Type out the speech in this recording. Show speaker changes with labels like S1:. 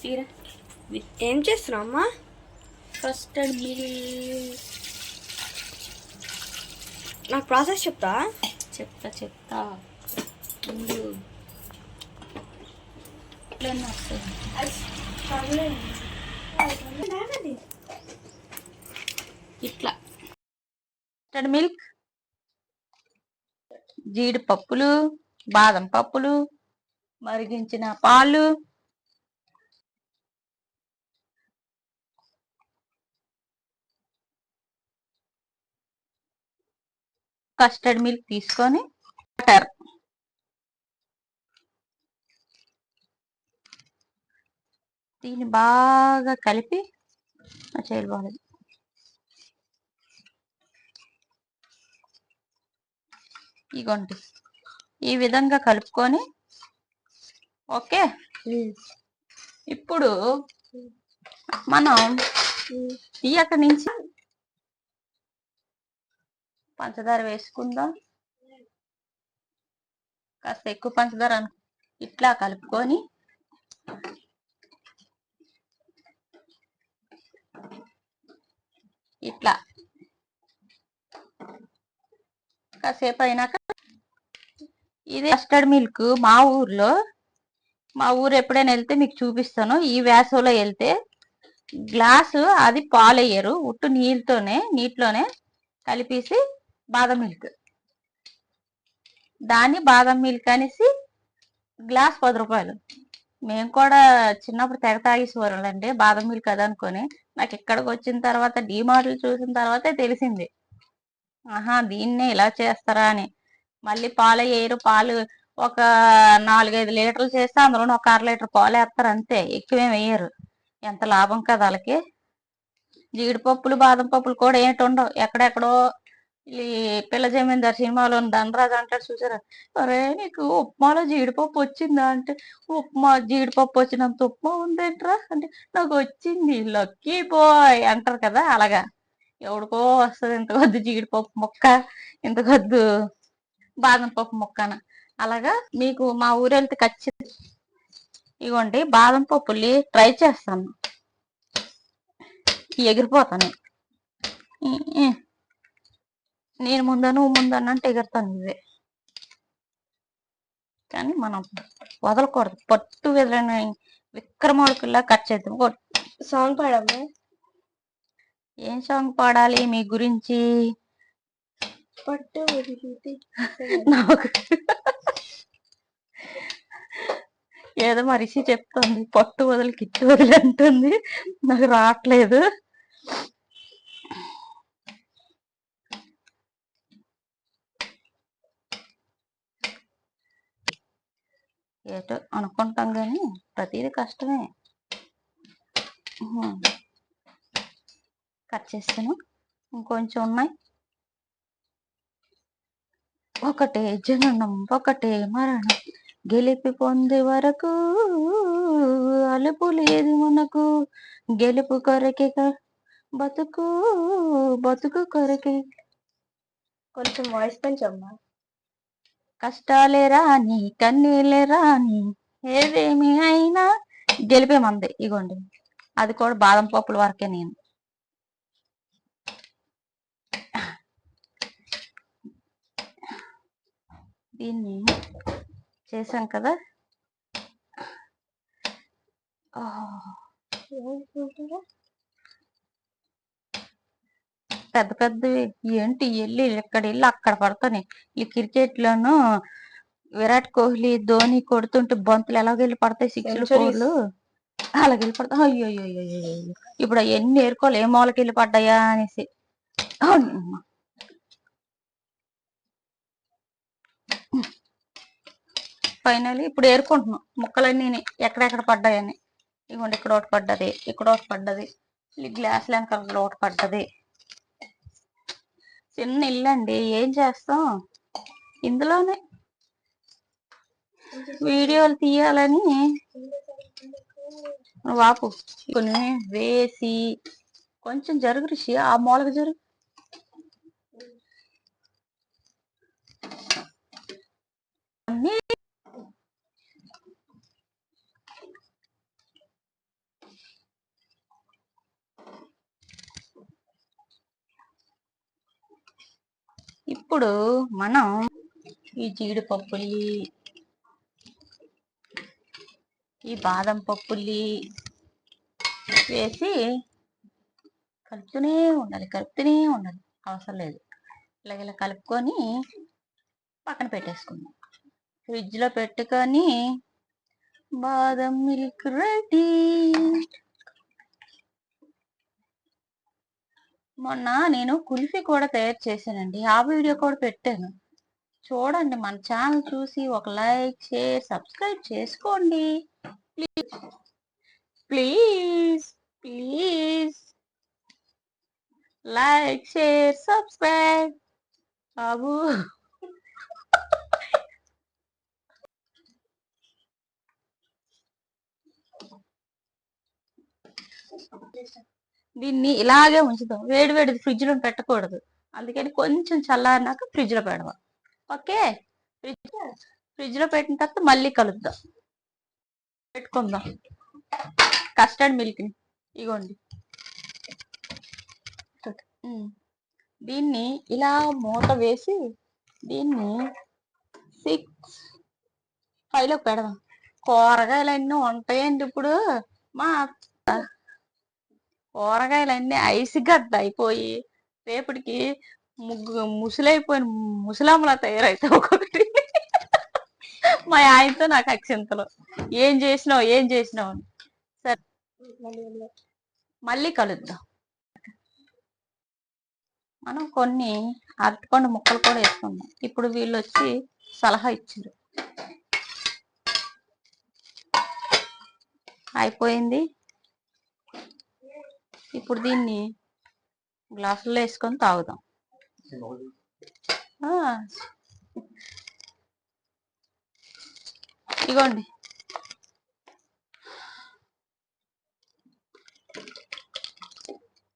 S1: తీరా
S2: ఏం చేస్తున్నావు అమ్మా?
S1: Custard milk.
S2: నాకు ప్రాసెస్ చెప్తా.
S1: చెప్తా ముందు ఇట్లా కస్టర్డ్ మిల్క్, జీడిపప్పులు, బాదం పప్పులు, మరిగించిన పాలు, కస్టర్డ్ మిల్క్ తీసుకొని వాటర్, దీన్ని బాగా కలిపి చేయలేదు ఇగోండి ఈ విధంగా కలుపుకొని ఓకే. ఇప్పుడు మనం అక్కడి నుంచి పంచదార వేసుకుందాం. కాస్త ఎక్కువ పంచదార ఇట్లా కలుపుకొని ఇట్లా కాసేపు అయినాక ఇది కస్టర్డ్ మిల్క్ మా ఊరు ఎప్పుడైనా వెళ్తే మీకు చూపిస్తాను. ఈ వేసవిలో వెళ్తే గ్లాసు అది పాలయ్యరు, ఉట్టు నీటిలోనే కలిపేసి బాదం మిల్క్, దాన్ని బాదం మిల్క్ అనేసి గ్లాస్ 10 రూపాయలు. మేము కూడా చిన్నప్పుడు తెగ తాగేసేవాళ్ళండి బాదం మిల్క్ అది అనుకొని. నాకు ఇక్కడికి వచ్చిన తర్వాత డీమార్ట్లు చూసిన తర్వాతే తెలిసింది, ఆహా దీన్నే ఇలా చేస్తారా అని. మళ్ళీ పాలు వేయరు, పాలు ఒక 4-5 లీటర్లు చేస్తే అందులో ఒక 1/2 లీటర్ పాలు వేస్తారు అంతే, ఎక్కువేం వేయరు. ఎంత లాభం కదా వాళ్ళకి. జీడిపప్పులు బాదం పప్పులు కూడా ఏంటి ఉండవు, ఎక్కడెక్కడో ఈ పిల్ల జమీందార్ సినిమాలో ధనరాజు అంటాడు చూసారా, అరే నీకు ఉప్మాలో జీడిపప్పు వచ్చిందా అంటే, ఉప్మా జీడిపప్పు వచ్చినంత ఉప్మా ఉందేంట్రా అంటే, నాకు వచ్చింది లక్కీ బాయ్ అంటారు కదా. అలాగా ఎవడికో వస్తుంది ఇంత కొద్ది జీడిపప్పు ముక్క, ఇంత కొద్దు బాదం పప్పు ముక్కన. అలాగా మీకు మా ఊరు వెళ్తే ఖచ్చితంగా ఇగోండి బాదం పప్పుల్ని ట్రై చేస్తాను, ఎగిరిపోతాను. నేను నువ్వు ముందనంటే ఎగురుతాను ఇవే. కానీ మనం వదలకూడదు, పట్టు వదిలిన విక్రమార్కుల్లా కట్ చేద్దాం.
S2: సాంగ్ పాడమ్మా.
S1: ఏం సాంగ్ పాడాలి మీ గురించి?
S2: పట్టు
S1: నాకు ఏదో మరిసి చెప్తుంది, పట్టు వదిలి కిట్టు వదిలి అంటుంది, నాకు రావట్లేదు. ఏటో అనుకుంటాం కానీ ప్రతిదీ కష్టమే. కట్ చేస్తాను, ఇంకొంచెం ఉన్నాయి. ఒకటే జననం ఒకటే మరణం, గెలిపి పొందే వరకు అలుపు లేదు మనకు, గెలుపు కొరకే బతుకు బతుకు కొరకే.
S2: కొంచెం వాయిస్ పెంచమ్మా.
S1: కష్టాలే రాని కన్నీళ్ళే రాని ఏదేమి అయినా గెలిపే మంది. ఇగోండి అది కూడా బాదం పప్పుల వరకే. నేను దీన్ని చేశాం కదా, పెద్ద పెద్దవి ఏంటి ఇక్కడ వెళ్ళి అక్కడ పడతాయి. ఈ క్రికెట్లోనూ విరాట్ కోహ్లీ ధోని కొడుతుంటే బంతులు ఎలాగెళ్ళి పడతాయి, 6లు 4లు అలాగెళ్ళి పడతాయి. అయ్యో ఇప్పుడు అవన్నీ ఏరుకోవాలి, ఏ మూలకి వెళ్ళి పడ్డాయా అనేసి. ఫైనల్ ఇప్పుడు ఏరుకుంటున్నాం ముక్కలన్నీ ఎక్కడెక్కడ పడ్డాయని. ఇవ్వండి ఇక్కడ ఒకటి పడ్డది, ఇక్కడ ఒకటి పడ్డది, ఈ గ్లాస్ వెనకాల ఒకటి పడ్డది. చిన్న ఇల్లు అండి, ఏం చేస్తాం, ఇందులోనే వీడియోలు తీయాలని వాపు కొన్ని వేసి కొంచెం జరుగు రిషి, ఆ మూలక జరుగు. కొన్ని ఇప్పుడు మనం ఈ జీడిపప్పులు, ఈ బాదం పప్పులు వేసి కలుపుతూనే ఉండాలి. అవసరం లేదు. ఇలా కలుపుకొని పక్కన పెట్టేసుకుందాం. ఫ్రిడ్జ్ లో పెట్టుకొని బాదం మిల్క్ రెడీ. మొన్న నేను కుల్ఫీ కూడా తయారు చేశానండి. ఆ వీడియో కూడా పెట్టాను, చూడండి. మన ఛానల్ చూసి ఒక లైక్, షేర్, సబ్స్క్రైబ్ చేసుకోండి please. Please like, share, subscribe బాబు. దీన్ని ఇలాగే ఉంచుదాం. వేడిది ఫ్రిడ్జ్ లో పెట్టకూడదు. అందుకని కొంచెం చల్లారినాక ఫ్రిడ్జ్ లో పెడదాం. ఓకే, ఫ్రిడ్జ్ లో పెట్టిన తర్వాత మళ్ళీ కలుద్దాం. పెట్టుకుందాం కస్టర్డ్ మిల్క్ ని. ఇగోండి, దీన్ని ఇలా మూత వేసి దీన్ని 6-5 లో పెడదాం. కూరగాయలన్నీ ఉంటాయండి ఇప్పుడు. మా కూరగాయలన్నీ ఐస్ గడ్డ అయిపోయి రేపటికి ముసలైపోయిన ముసలాంలా తయారైతే ఒక్కొక్కటి. మా ఆయనతో నాకు అక్షంతలు, ఏం చేసినావు అని. సరే, మళ్ళీ కలుద్దాం. మనం కొన్ని అరటిపండు ముక్కలు కూడా వేసుకుందాం. ఇప్పుడు వీళ్ళు వచ్చి సలహా ఇచ్చారు. అయిపోయింది. ఇప్పుడు దీన్ని గ్లాసుల్లో వేసుకొని తాగుదాం. ఇగోండి.